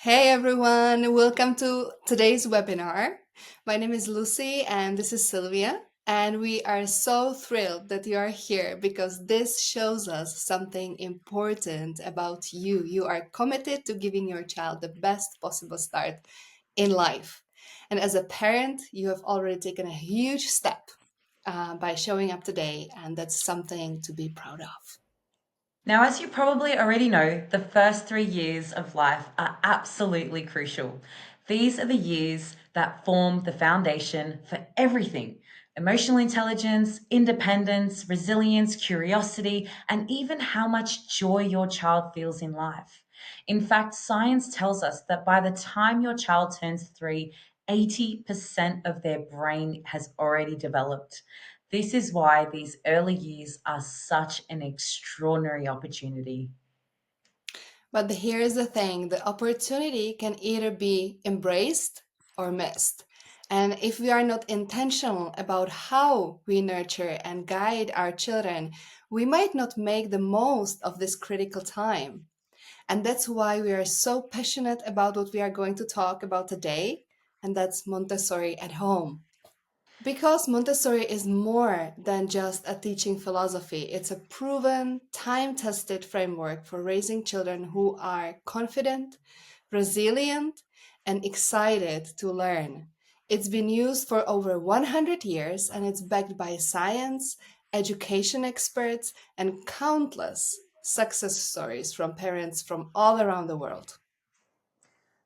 Hey everyone, welcome to today's webinar. My name is Lucie and this is Sylvia, and we are so thrilled that you are here because this shows us something important about you. You are committed to giving your child the best possible start in life. And as a parent, you have already taken a huge step by showing up today, and that's something to be proud of. Now, as you probably already know, the first 3 years of life are absolutely crucial. These are the years that form the foundation for everything: emotional intelligence, independence, resilience, curiosity, and even how much joy your child feels in life. In fact, science tells us that by the time your child turns 3, 80% of their brain has already developed. This is why these early years are such an extraordinary opportunity. But here's the thing, the opportunity can either be embraced or missed. And if we are not intentional about how we nurture and guide our children, we might not make the most of this critical time. And that's why we are so passionate about what we are going to talk about today, and that's Montessori at home. Because Montessori is more than just a teaching philosophy, it's a proven, time tested framework for raising children who are confident, resilient, and excited to learn. It's been used for over 100 years and it's backed by science, education experts, and countless success stories from parents from all around the world.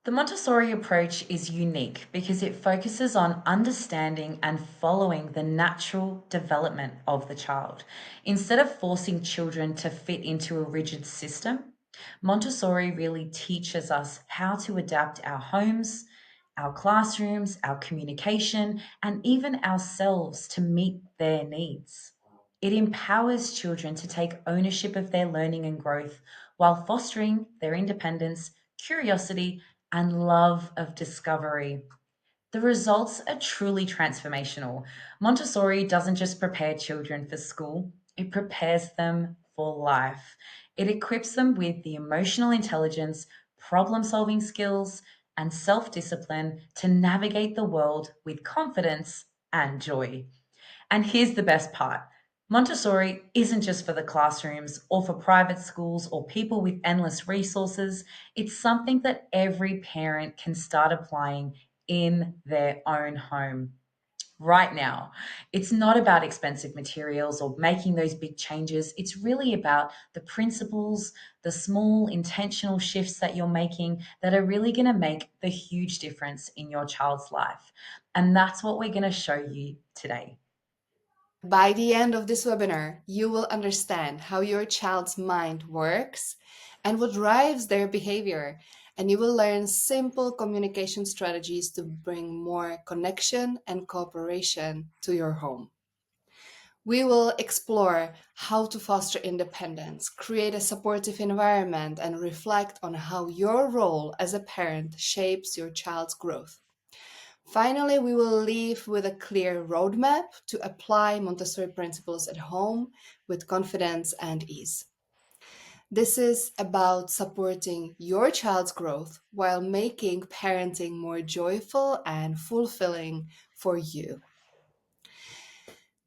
The Montessori approach is unique because it focuses on understanding and following the natural development of the child. Instead of forcing children to fit into a rigid system, Montessori really teaches us how to adapt our homes, our classrooms, our communication, and even ourselves to meet their needs. It empowers children to take ownership of their learning and growth while fostering their independence, curiosity, and love of discovery. The results are truly transformational. Montessori doesn't just prepare children for school, it prepares them for life. It equips them with the emotional intelligence, problem solving skills, and self discipline to navigate the world with confidence and joy. And here's the best part: Montessori isn't just for the classrooms or for private schools or people with endless resources. It's something that every parent can start applying in their own home right now. It's not about expensive materials or making those big changes. It's really about the principles, the small intentional shifts that you're making that are really going to make the huge difference in your child's life. And that's what we're going to show you today. By the end of this webinar, you will understand how your child's mind works and what drives their behavior. And you will learn simple communication strategies to bring more connection and cooperation to your home. We will explore how to foster independence, create a supportive environment, and reflect on how your role as a parent shapes your child's growth. Finally, we will leave with a clear roadmap to apply Montessori principles at home with confidence and ease. This is about supporting your child's growth while making parenting more joyful and fulfilling for you.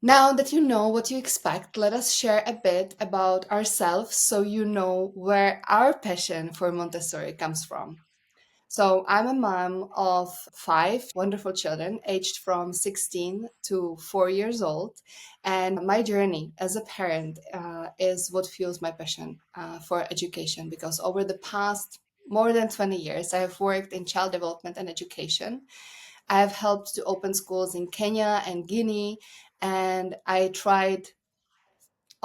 Now that you know what you expect, let us share a bit about ourselves so you know where our passion for Montessori comes from. So I'm a mom of five wonderful children, aged from 16 to 4 years old. And my journey as a parent is what fuels my passion for education because over the past more than 20 years, I have worked in child development and education. I have helped to open schools in Kenya and Guinea, and I tried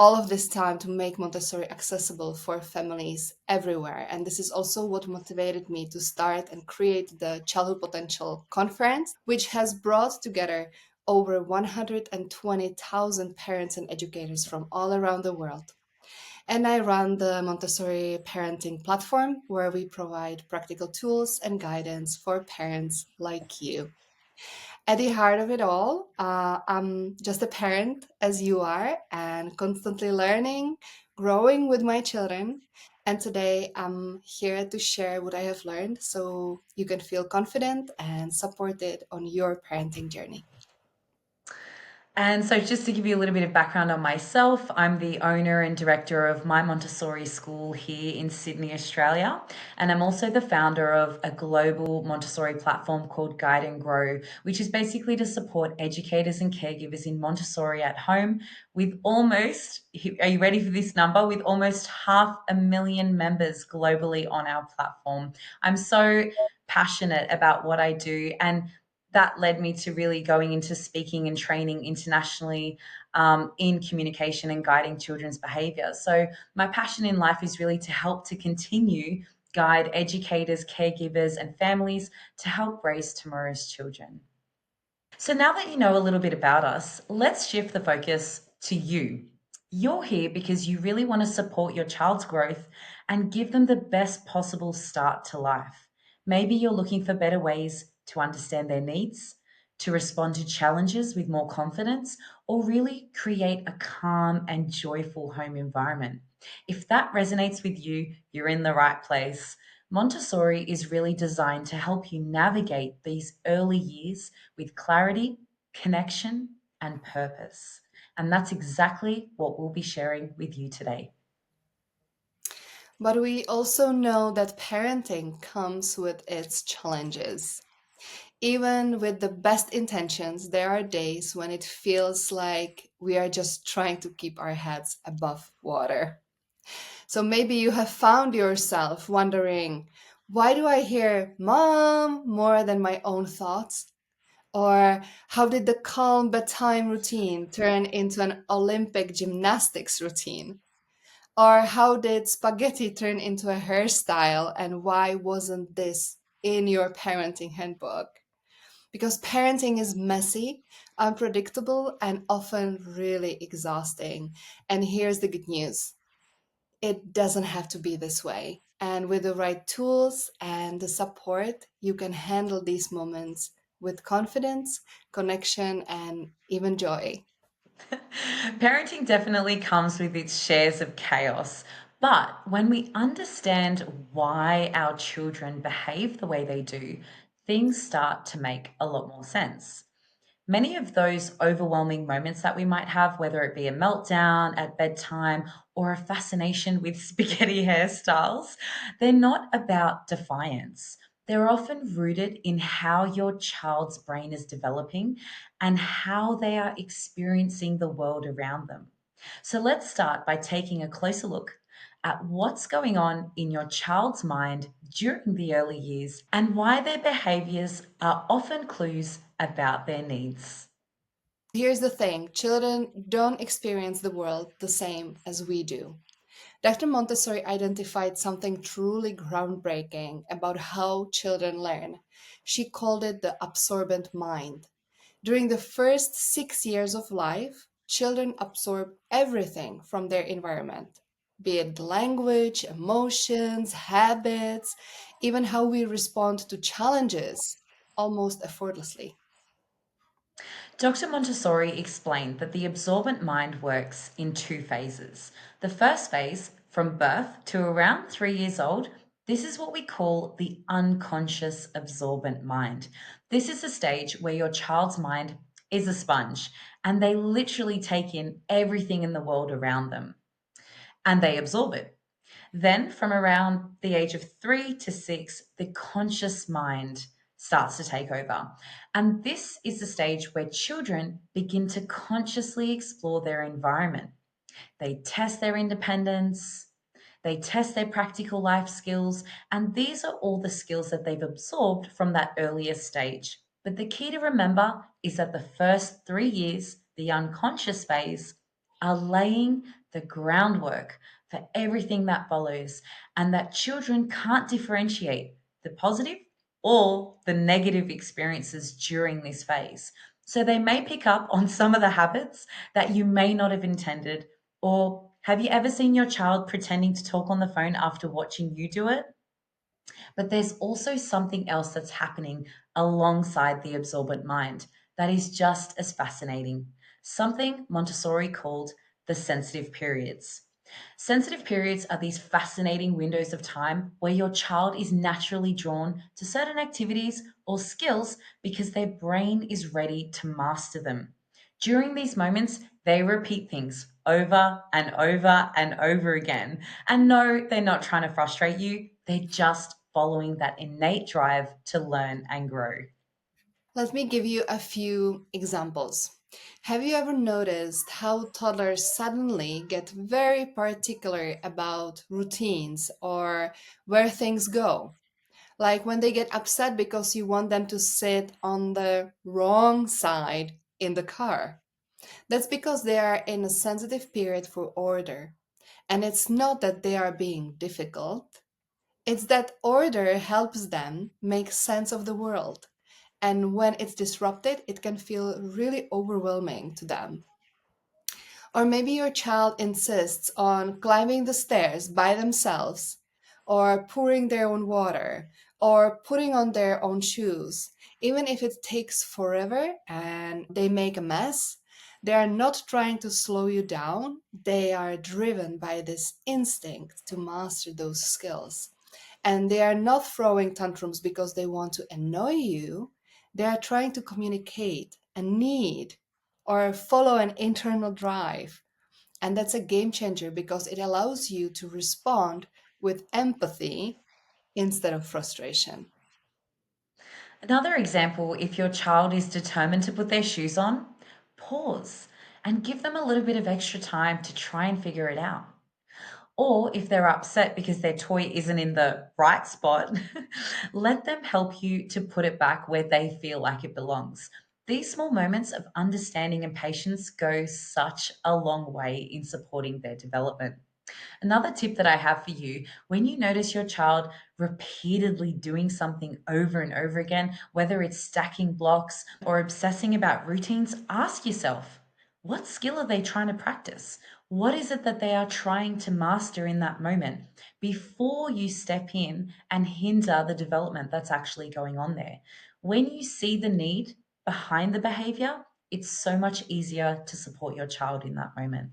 all of this time to make Montessori accessible for families everywhere. And this is also what motivated me to start and create the Childhood Potential Conference, which has brought together over 120,000 parents and educators from all around the world. And I run the Montessori parenting platform where we provide practical tools and guidance for parents like you. At the heart of it all, I'm just a parent as you are and constantly learning, growing with my children. And today I'm here to share what I have learned so you can feel confident and supported on your parenting journey. And so, just to give you a little bit of background on myself, I'm the owner and director of my Montessori school here in Sydney, Australia. And I'm also the founder of a global Montessori platform called Guide and Grow, which is basically to support educators and caregivers in Montessori at home with almost, are you ready for this number? With almost 500,000 members globally on our platform. I'm so passionate about what I do. And that led me to really going into speaking and training internationally in communication and guiding children's behavior. So, my passion in life is really to help to continue guide educators, caregivers, and families to help raise tomorrow's children. So now that you know a little bit about us, let's shift the focus to you. You're here because you really want to support your child's growth and give them the best possible start to life. Maybe you're looking for better ways to understand their needs, to respond to challenges with more confidence, or really create a calm and joyful home environment. If that resonates with you, you're in the right place. Montessori is really designed to help you navigate these early years with clarity, connection, and purpose. And that's exactly what we'll be sharing with you today. But we also know that parenting comes with its challenges. Even with the best intentions, there are days when it feels like we are just trying to keep our heads above water. So maybe you have found yourself wondering, why do I hear mom more than my own thoughts? Or how did the calm bedtime routine turn into an Olympic gymnastics routine? Or how did spaghetti turn into a hairstyle? And why wasn't this in your parenting handbook? Because parenting is messy, unpredictable, and often really exhausting. And here's the good news: it doesn't have to be this way. And with the right tools and the support, you can handle these moments with confidence, connection, and even joy. Parenting definitely comes with its shares of chaos. But when we understand why our children behave the way they do, things start to make a lot more sense. Many of those overwhelming moments that we might have, whether it be a meltdown at bedtime or a fascination with spaghetti hairstyles, they're not about defiance. They're often rooted in how your child's brain is developing and how they are experiencing the world around them. So let's start by taking a closer look at what's going on in your child's mind during the early years and why their behaviors are often clues about their needs. Here's the thing: children don't experience the world the same as we do. Dr. Montessori identified something truly groundbreaking about how children learn. She called it the absorbent mind. During the first 6 years of life, children absorb everything from their environment, be it language, emotions, habits, even how we respond to challenges, almost effortlessly. Dr. Montessori explained that the absorbent mind works in two phases. The first phase, from birth to around 3 years old, this is what we call the unconscious absorbent mind. This is the stage where your child's mind is a sponge and they literally take in everything in the world around them and they absorb it. Then, from around the age of 3 to 6, the conscious mind starts to take over. And this is the stage where children begin to consciously explore their environment. They test their independence, they test their practical life skills, and these are all the skills that they've absorbed from that earlier stage. But the key to remember is that the first 3 years, the unconscious phase, are laying the groundwork for everything that follows, and that children can't differentiate the positive or the negative experiences during this phase. So they may pick up on some of the habits that you may not have intended, or have you ever seen your child pretending to talk on the phone after watching you do it? But there's also something else that's happening alongside the absorbent mind that is just as fascinating. Something Montessori called the sensitive periods. Sensitive periods are these fascinating windows of time where your child is naturally drawn to certain activities or skills because their brain is ready to master them. During these moments, they repeat things over and over and over again. And no, they're not trying to frustrate you, they're just following that innate drive to learn and grow. Let me give you a few examples. Have you ever noticed how toddlers suddenly get very particular about routines or where things go? Like when they get upset because you want them to sit on the wrong side in the car. That's because they are in a sensitive period for order. And it's not that they are being difficult, it's that order helps them make sense of the world. And when it's disrupted, it can feel really overwhelming to them. Or maybe your child insists on climbing the stairs by themselves, or pouring their own water, or putting on their own shoes. Even if it takes forever and they make a mess, they are not trying to slow you down. They are driven by this instinct to master those skills. And they are not throwing tantrums because they want to annoy you. They are trying to communicate a need or follow an internal drive. And that's a game changer because it allows you to respond with empathy instead of frustration. Another example, if your child is determined to put their shoes on, pause and give them a little bit of extra time to try and figure it out. Or if they're upset because their toy isn't in the right spot, let them help you to put it back where they feel like it belongs. These small moments of understanding and patience go such a long way in supporting their development. Another tip that I have for you, when you notice your child repeatedly doing something over and over again, whether it's stacking blocks or obsessing about routines, ask yourself, what skill are they trying to practice? What is it that they are trying to master in that moment before you step in and hinder the development that's actually going on there? When you see the need behind the behavior, it's so much easier to support your child in that moment.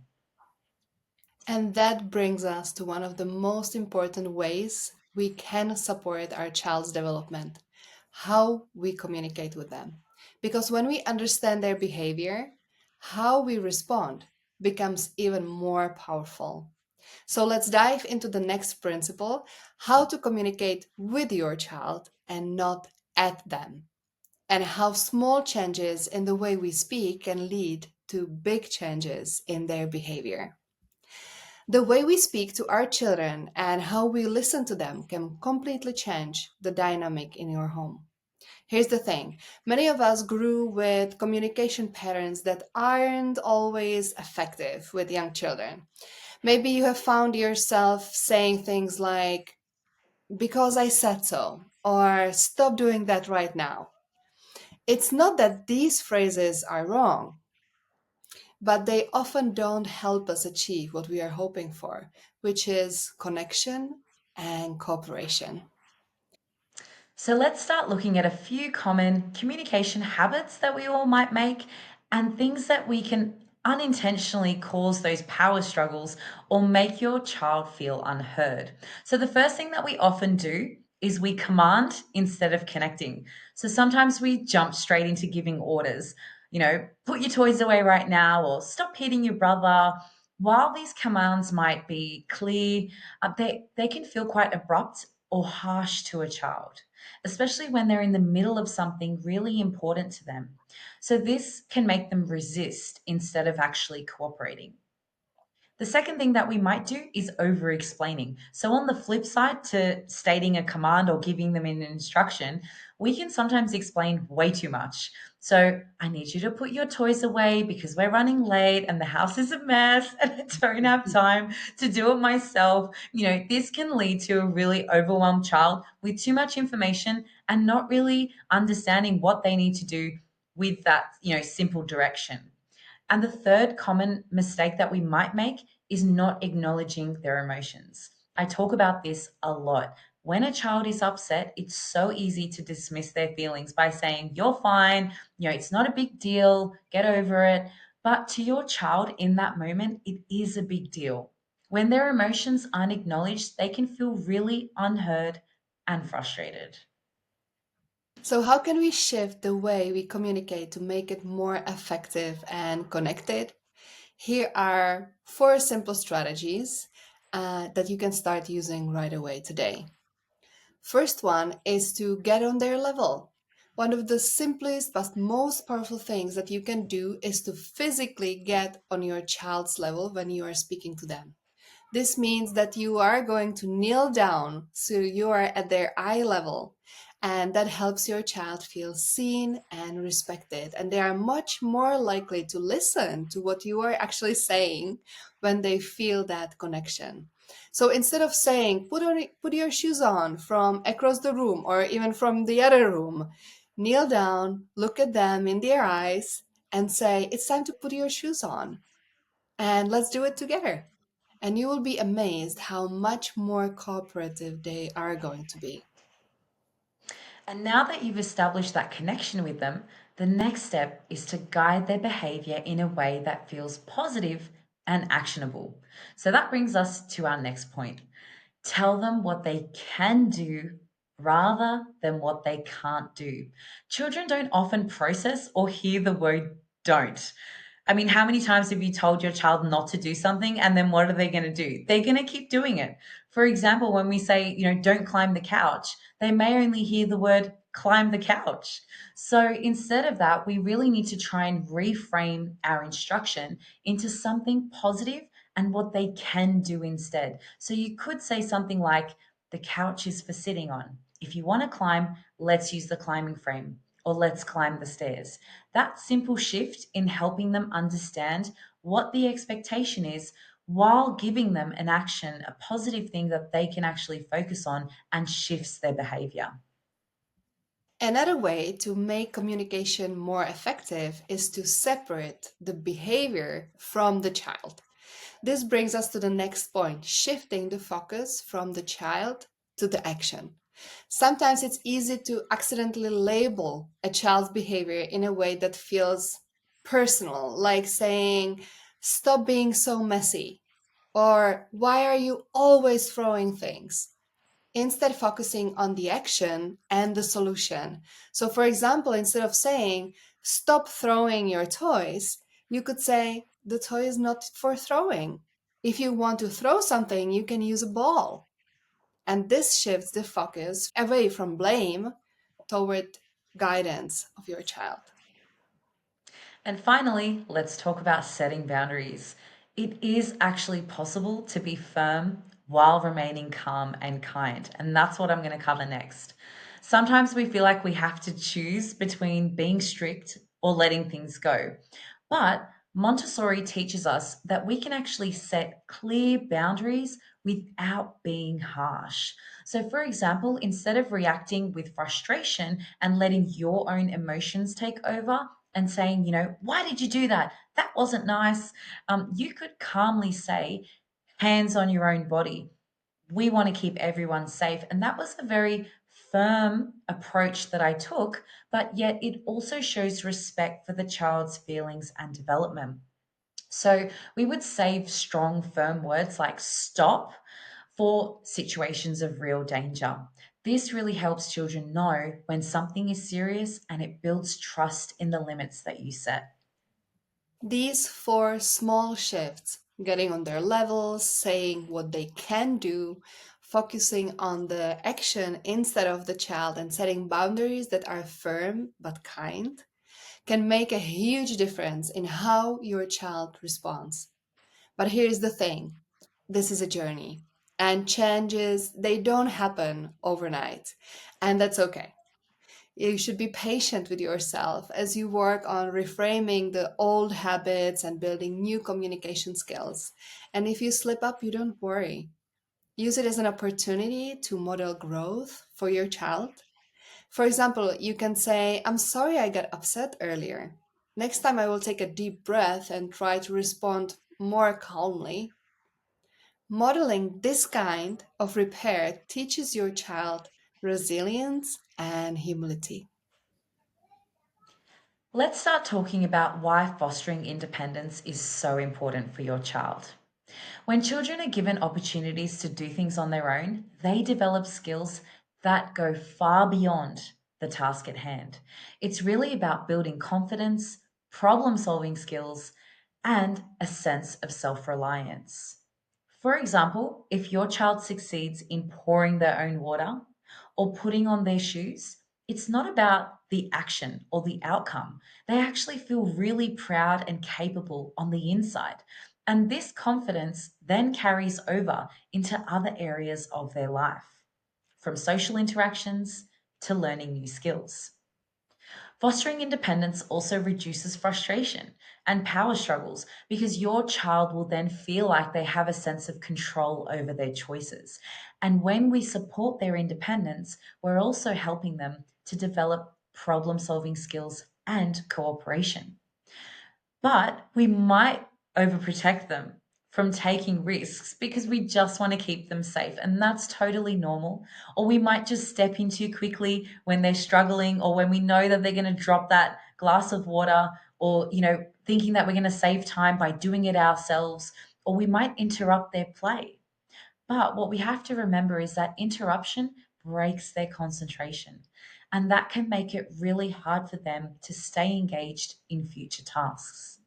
And that brings us to one of the most important ways we can support our child's development: how we communicate with them. Because when we understand their behavior, how we respond becomes even more powerful. So let's dive into the next principle: how to communicate with your child and not at them, and how small changes in the way we speak can lead to big changes in their behavior. The way we speak to our children and how we listen to them can completely change the dynamic in your home. Here's the thing: many of us grew with communication patterns that aren't always effective with young children. Maybe you have found yourself saying things like, because I said so, or stop doing that right now. It's not that these phrases are wrong, but they often don't help us achieve what we are hoping for, which is connection and cooperation. So let's start looking at a few common communication habits that we all might make and things that we can unintentionally cause those power struggles or make your child feel unheard. So the first thing that we often do is we command instead of connecting. So sometimes we jump straight into giving orders, put your toys away right now or stop hitting your brother. While these commands might be clear, they can feel quite abrupt or harsh to a child, especially when they're in the middle of something really important to them. So, this can make them resist instead of actually cooperating. The second thing that we might do is over explaining. So, on the flip side to stating a command or giving them an instruction, we can sometimes explain way too much. So, I need you to put your toys away because we're running late and the house is a mess and I don't have time to do it myself. This can lead to a really overwhelmed child with too much information and not really understanding what they need to do with that, simple direction. And the third common mistake that we might make is not acknowledging their emotions. I talk about this a lot. When a child is upset, it's so easy to dismiss their feelings by saying, you're fine, it's not a big deal, get over it. But to your child in that moment, it is a big deal. When their emotions aren't acknowledged, they can feel really unheard and frustrated. So, how can we shift the way we communicate to make it more effective and connected? Here are four simple strategies that you can start using right away today. First one is to get on their level. One of the simplest but most powerful things that you can do is to physically get on your child's level when you are speaking to them. This means that you are going to kneel down so you are at their eye level, and that helps your child feel seen and respected. And they are much more likely to listen to what you are actually saying when they feel that connection. So instead of saying, put your shoes on from across the room or even from the other room, kneel down, look at them in their eyes, and say, it's time to put your shoes on and let's do it together. And you will be amazed how much more cooperative they are going to be. And now that you've established that connection with them, the next step is to guide their behavior in a way that feels positive and actionable. So that brings us to our next point. Tell them what they can do rather than what they can't do. Children don't often process or hear the word don't. I mean, how many times have you told your child not to do something and then what are they going to do? They're going to keep doing it. For example, when we say, don't climb the couch, they may only hear the word climb the couch. So instead of that, we really need to try and reframe our instruction into something positive and what they can do instead. So you could say something like, the couch is for sitting on. If you want to climb, let's use the climbing frame or let's climb the stairs. That simple shift in helping them understand what the expectation is while giving them an action, a positive thing that they can actually focus on and shifts their behavior. Another way to make communication more effective is to separate the behavior from the child. This brings us to the next point, shifting the focus from the child to the action. Sometimes it's easy to accidentally label a child's behavior in a way that feels personal, like saying, stop being so messy, or why are you always throwing things? Instead, focusing on the action and the solution. So, for example, instead of saying, stop throwing your toys, you could say, the toy is not for throwing. If you want to throw something, you can use a ball. And this shifts the focus away from blame toward guidance of your child. And finally, let's talk about setting boundaries. It is actually possible to be firm while remaining calm and kind. And that's what I'm going to cover next. Sometimes we feel like we have to choose between being strict or letting things go. But Montessori teaches us that we can actually set clear boundaries without being harsh. So, for example, instead of reacting with frustration and letting your own emotions take over, and saying, why did you do that? That wasn't nice. You could calmly say, hands on your own body. We want to keep everyone safe. And that was a very firm approach that I took, but yet it also shows respect for the child's feelings and development. So we would save strong, firm words like stop for situations of real danger. This really helps children know when something is serious and it builds trust in the limits that you set. These four small shifts, getting on their levels, saying what they can do, focusing on the action instead of the child, and setting boundaries that are firm but kind, can make a huge difference in how your child responds. But here's the thing, this is a journey, and changes, they don't happen overnight, and that's okay. You should be patient with yourself as you work on reframing the old habits and building new communication skills. And if you slip up, you don't worry. Use it as an opportunity to model growth for your child. For example, you can say, I'm sorry I got upset earlier. Next time I will take a deep breath and try to respond more calmly. Modeling this kind of repair teaches your child resilience and humility. Let's start talking about why fostering independence is so important for your child. When children are given opportunities to do things on their own, they develop skills that go far beyond the task at hand. It's really about building confidence, problem solving skills, and a sense of self reliance. For example, if your child succeeds in pouring their own water or putting on their shoes, it's not about the action or the outcome. They actually feel really proud and capable on the inside. And this confidence then carries over into other areas of their life, from social interactions to learning new skills. Fostering independence also reduces frustration and power struggles because your child will then feel like they have a sense of control over their choices. And when we support their independence, we're also helping them to develop problem solving skills and cooperation. But we might overprotect them from taking risks because we just want to keep them safe. And that's totally normal. Or we might just step in too quickly when they're struggling or when we know that they're going to drop that glass of water or, thinking that we're going to save time by doing it ourselves. Or we might interrupt their play. But what we have to remember is that interruption breaks their concentration. And that can make it really hard for them to stay engaged in future tasks.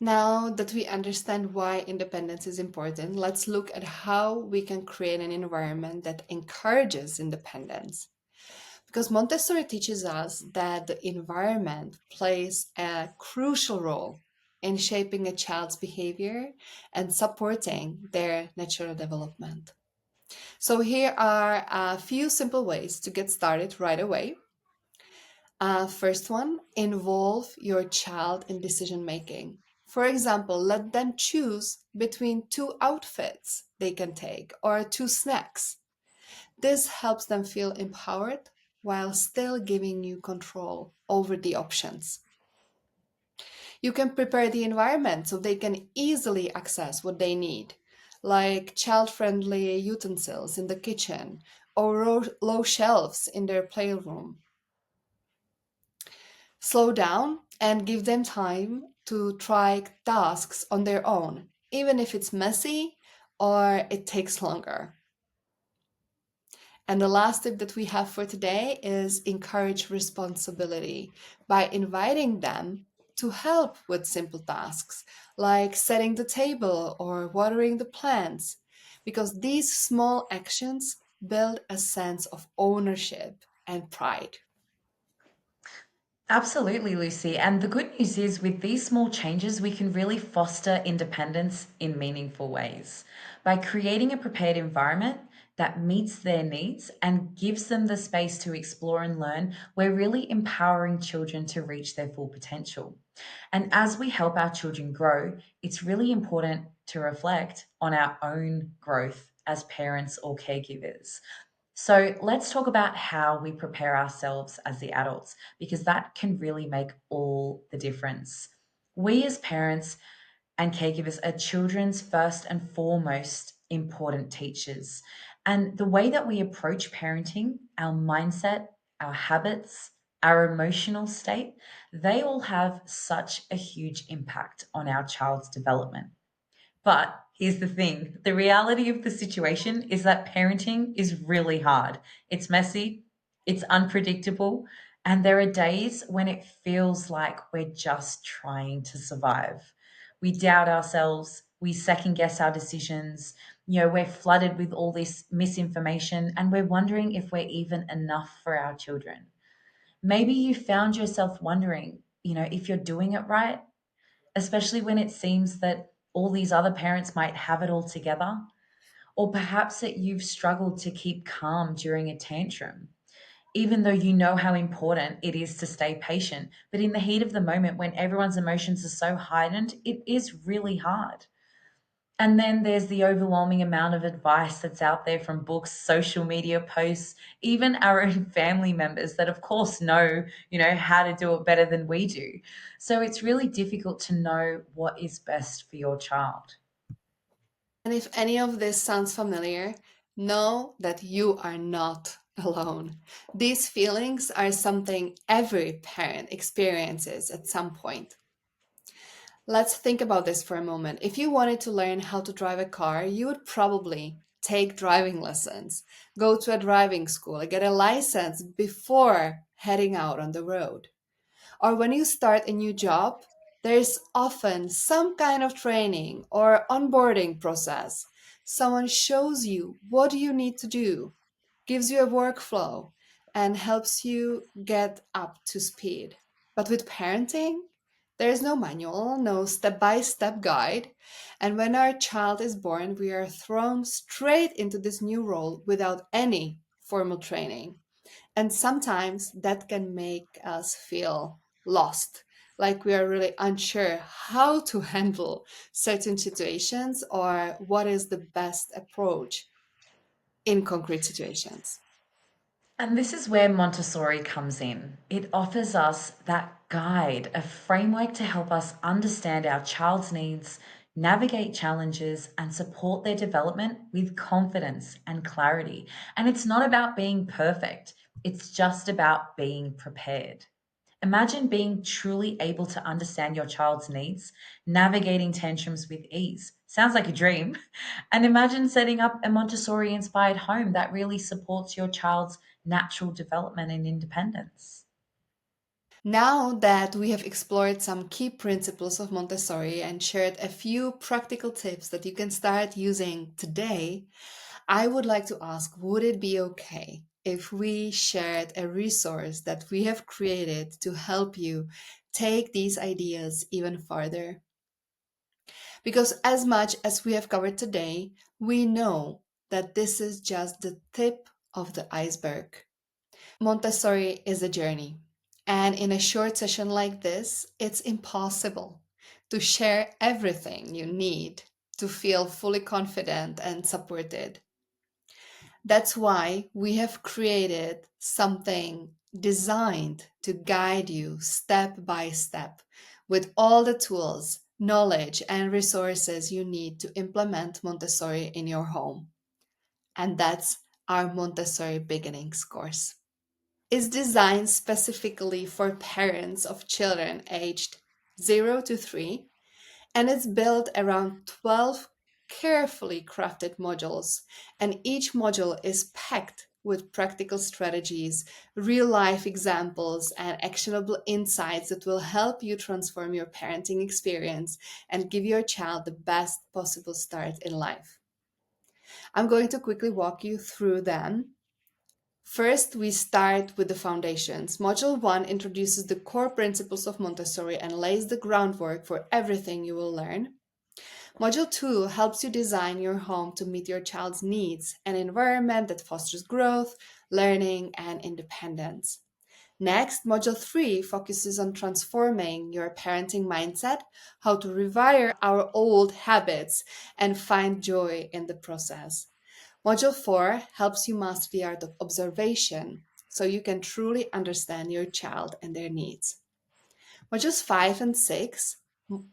Now that we understand why independence is important, let's look at how we can create an environment that encourages independence. Because Montessori teaches us that the environment plays a crucial role in shaping a child's behavior and supporting their natural development. So, here are a few simple ways to get started right away. First one, involve your child in decision making. For example, let them choose between two outfits they can take or two snacks. This helps them feel empowered while still giving you control over the options. You can prepare the environment so they can easily access what they need, like child friendly utensils in the kitchen or low shelves in their playroom. Slow down and give them time to try tasks on their own, even if it's messy or it takes longer. And the last tip that we have for today is encourage responsibility by inviting them to help with simple tasks like setting the table or watering the plants, because these small actions build a sense of ownership and pride. Absolutely, Lucy. And the good news is, with these small changes, we can really foster independence in meaningful ways by creating a prepared environment that meets their needs and gives them the space to explore and learn. We're really empowering children to reach their full potential. And as we help our children grow, it's really important to reflect on our own growth as parents or caregivers. So let's talk about how we prepare ourselves as the adults, because that can really make all the difference. We as parents and caregivers are children's first and foremost important teachers. And the way that we approach parenting, our mindset, our habits, our emotional state, they all have such a huge impact on our child's development. But here's the thing, the reality of the situation is that parenting is really hard. It's messy, it's unpredictable, and there are days when it feels like we're just trying to survive. We doubt ourselves, we second guess our decisions, we're flooded with all this misinformation, and we're wondering if we're even enough for our children. Maybe you found yourself wondering, if you're doing it right, especially when it seems that all these other parents might have it all together, or perhaps that you've struggled to keep calm during a tantrum, even though you know how important it is to stay patient. But in the heat of the moment, when everyone's emotions are so heightened, it is really hard. And then there's the overwhelming amount of advice that's out there from books, social media posts, even our own family members that of course know how to do it better than we do. So it's really difficult to know what is best for your child. And if any of this sounds familiar, know that you are not alone. These feelings are something every parent experiences at some point. Let's think about this for a moment. If you wanted to learn how to drive a car, you would probably take driving lessons, go to a driving school, and get a license before heading out on the road. Or when you start a new job, there's often some kind of training or onboarding process. Someone shows you what you need to do, gives you a workflow, and helps you get up to speed. But with parenting, there is no manual, no step by step guide. And when our child is born, we are thrown straight into this new role without any formal training. And sometimes that can make us feel lost, like we are really unsure how to handle certain situations or what is the best approach in concrete situations. And this is where Montessori comes in. It offers us that guide, a framework to help us understand our child's needs, navigate challenges, and support their development with confidence and clarity. And it's not about being perfect, it's just about being prepared. Imagine being truly able to understand your child's needs, navigating tantrums with ease. Sounds like a dream. And imagine setting up a Montessori inspired home that really supports your child's natural development and independence. Now that we have explored some key principles of Montessori and shared a few practical tips that you can start using today, I would like to ask, would it be okay if we shared a resource that we have created to help you take these ideas even farther? Because as much as we have covered today, we know that this is just the tip of the iceberg. Montessori is a journey. And in a short session like this, it's impossible to share everything you need to feel fully confident and supported. That's why we have created something designed to guide you step by step with all the tools, knowledge, and resources you need to implement Montessori in your home. And that's our Montessori Beginnings course. Is designed specifically for parents of children aged 0 to 3, and it's built around 12 carefully crafted modules. And each module is packed with practical strategies, real life examples, and actionable insights that will help you transform your parenting experience and give your child the best possible start in life. I'm going to quickly walk you through them. First, we start with the foundations. Module 1 introduces the core principles of Montessori and lays the groundwork for everything you will learn. Module 2 helps you design your home to meet your child's needs, an environment that fosters growth, learning, and independence. Next, Module 3 focuses on transforming your parenting mindset, how to rewire our old habits and find joy in the process. Module 4 helps you master the art of observation so you can truly understand your child and their needs. Modules 5 and 6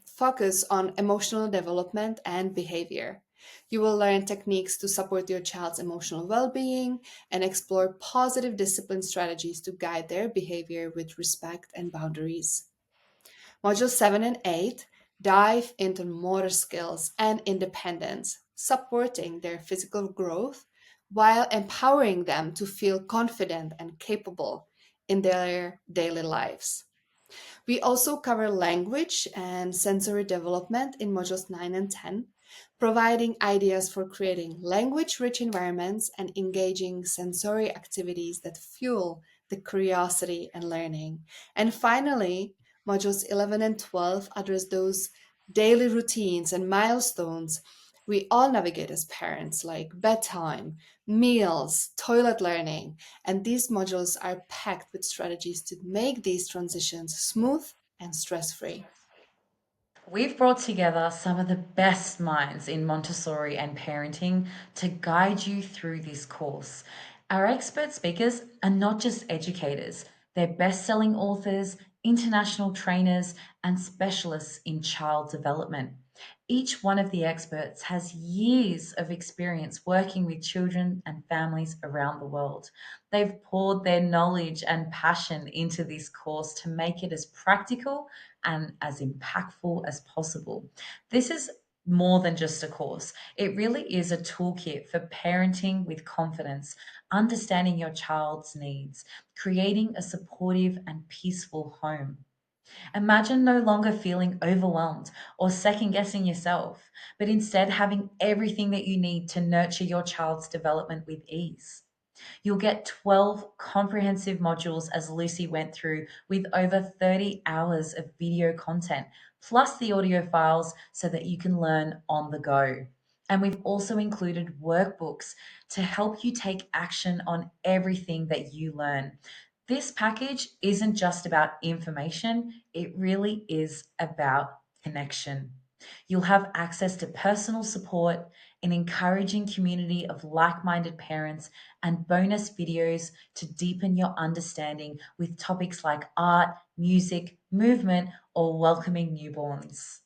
focus on emotional development and behavior. You will learn techniques to support your child's emotional well being and explore positive discipline strategies to guide their behavior with respect and boundaries. Modules 7 and 8 dive into motor skills and independence, supporting their physical growth while empowering them to feel confident and capable in their daily lives. We also cover language and sensory development in modules 9 and 10, providing ideas for creating language rich environments and engaging sensory activities that fuel the curiosity and learning. And finally, modules 11 and 12 address those daily routines and milestones we all navigate as parents, like bedtime, meals, toilet learning, and these modules are packed with strategies to make these transitions smooth and stress free. We've brought together some of the best minds in Montessori and parenting to guide you through this course. Our expert speakers are not just educators, they're best selling authors, international trainers, and specialists in child development. Each one of the experts has years of experience working with children and families around the world. They've poured their knowledge and passion into this course to make it as practical and as impactful as possible. This is more than just a course. It really is a toolkit for parenting with confidence, understanding your child's needs, creating a supportive and peaceful home. Imagine no longer feeling overwhelmed or second guessing yourself, but instead having everything that you need to nurture your child's development with ease. You'll get 12 comprehensive modules, as Lucy went through, with over 30 hours of video content, plus the audio files so that you can learn on the go. And we've also included workbooks to help you take action on everything that you learn. This package isn't just about information, it really is about connection. You'll have access to personal support, an encouraging community of like minded parents, and bonus videos to deepen your understanding with topics like art, music, movement, or welcoming newborns.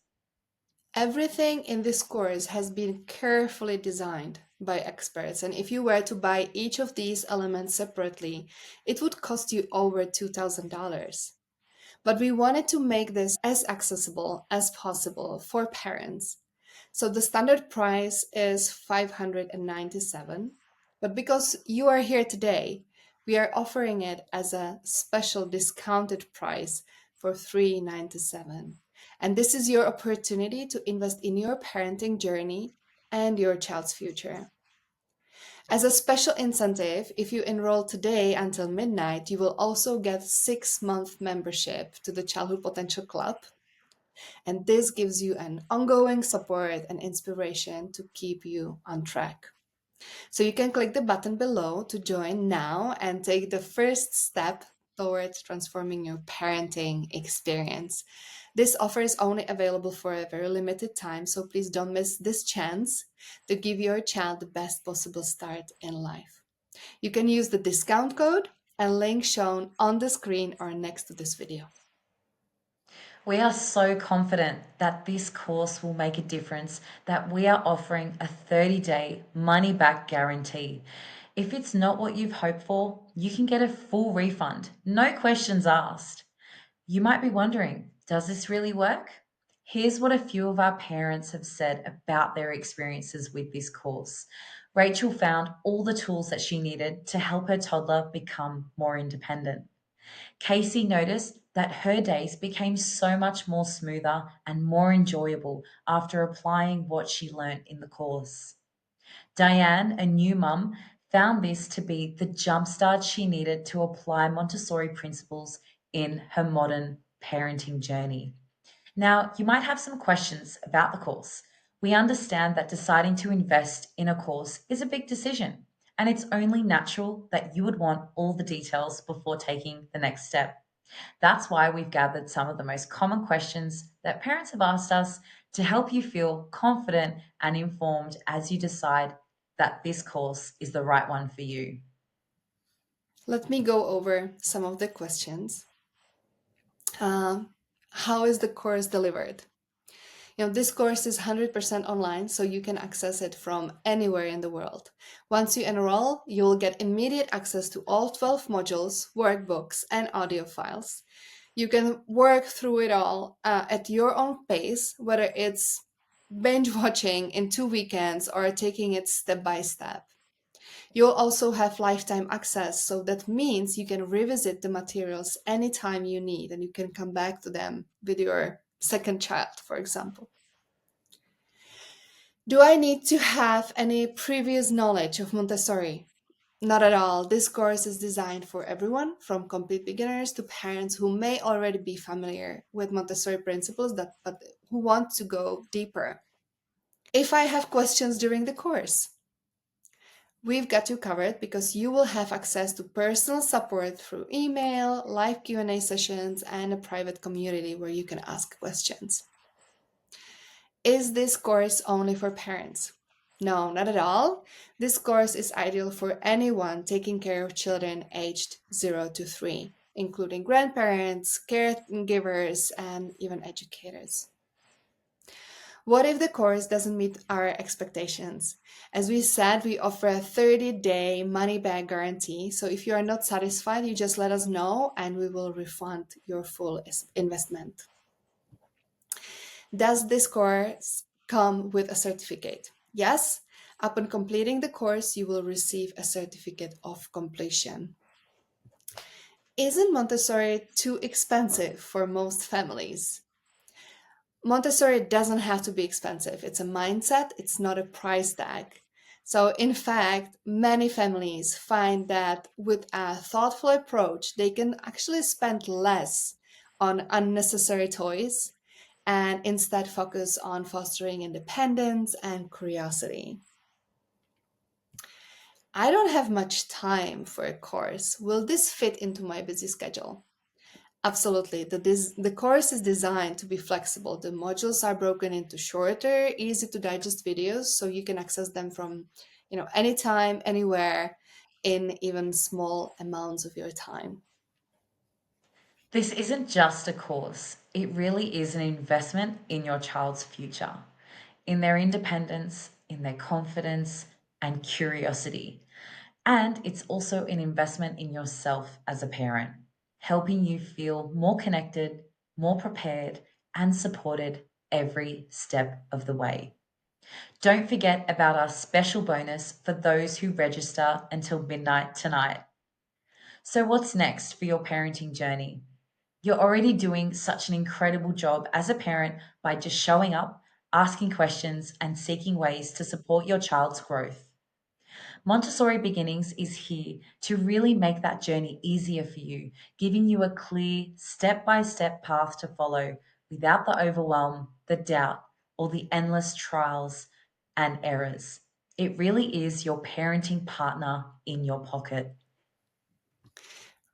Everything in this course has been carefully designed by experts, and if you were to buy each of these elements separately, it would cost you over $2,000. But we wanted to make this as accessible as possible for parents. So the standard price is 597, but because you are here today, we are offering it as a special discounted price for 397. And this is your opportunity to invest in your parenting journey and your child's future. As a special incentive, if you enroll today until midnight, you will also get 6-month membership to the Childhood Potential Club. And this gives you an ongoing support and inspiration to keep you on track. So you can click the button below to join now and take the first step towards transforming your parenting experience. This offer is only available for a very limited time, so please don't miss this chance to give your child the best possible start in life. You can use the discount code and link shown on the screen or next to this video. We are so confident that this course will make a difference that we are offering a 30-day money back guarantee. If it's not what you've hoped for, you can get a full refund, no questions asked. You might be wondering, does this really work? Here's what a few of our parents have said about their experiences with this course. Rachel found all the tools that she needed to help her toddler become more independent. Casey noticed that her days became so much more smoother and more enjoyable after applying what she learnt in the course. Diane, a new mum, found this to be the jumpstart she needed to apply Montessori principles in her modern parenting journey. Now, you might have some questions about the course. We understand that deciding to invest in a course is a big decision, and it's only natural that you would want all the details before taking the next step. That's why we've gathered some of the most common questions that parents have asked us to help you feel confident and informed as you decide that this course is the right one for you. Let me go over some of the questions. How is the course delivered? This course is 100% online, so you can access it from anywhere in the world. Once you enroll, you will get immediate access to all 12 modules, workbooks, and audio files. You can work through it all at your own pace, whether it's binge watching in 2 weekends or taking it step by step. You'll also have lifetime access, so that means you can revisit the materials anytime you need and you can come back to them with your second child, for example. Do I need to have any previous knowledge of Montessori? Not at all. This course is designed for everyone, from complete beginners to parents who may already be familiar with Montessori principles but who want to go deeper. If I have questions during the course, we've got you covered because you will have access to personal support through email, live Q&A sessions, and a private community where you can ask questions. Is this course only for parents? No, not at all. This course is ideal for anyone taking care of children aged 0 to 3, including grandparents, caregivers, and even educators. What if the course doesn't meet our expectations? As we said, we offer a 30-day money back guarantee. So if you are not satisfied, you just let us know and we will refund your full investment. Does this course come with a certificate? Yes. Upon completing the course, you will receive a certificate of completion. Isn't Montessori too expensive for most families? Montessori doesn't have to be expensive. It's a mindset, it's not a price tag. So, in fact, many families find that with a thoughtful approach, they can actually spend less on unnecessary toys and instead focus on fostering independence and curiosity. I don't have much time for a course. Will this fit into my busy schedule? Absolutely. The course is designed to be flexible. The modules are broken into shorter, easy to digest videos so you can access them from, anytime, anywhere, in even small amounts of your time. This isn't just a course, it really is an investment in your child's future, in their independence, in their confidence, and curiosity. And it's also an investment in yourself as a parent, helping you feel more connected, more prepared, and supported every step of the way. Don't forget about our special bonus for those who register until midnight tonight. So, what's next for your parenting journey? You're already doing such an incredible job as a parent by just showing up, asking questions, and seeking ways to support your child's growth. Montessori Beginnings is here to really make that journey easier for you, giving you a clear, step by step path to follow without the overwhelm, the doubt, or the endless trials and errors. It really is your parenting partner in your pocket.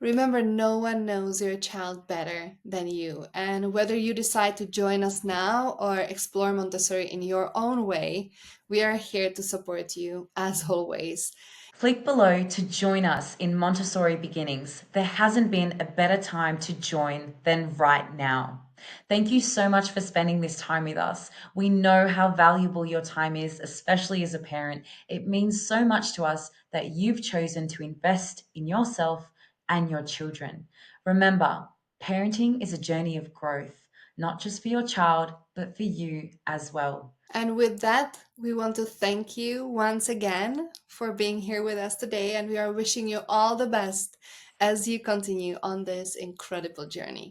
Remember, no one knows your child better than you. And whether you decide to join us now or explore Montessori in your own way, we are here to support you as always. Click below to join us in Montessori Beginnings. There hasn't been a better time to join than right now. Thank you so much for spending this time with us. We know how valuable your time is, especially as a parent. It means so much to us that you've chosen to invest in yourself and your children. Remember, parenting is a journey of growth, not just for your child, but for you as well. And with that, we want to thank you once again for being here with us today. And we are wishing you all the best as you continue on this incredible journey.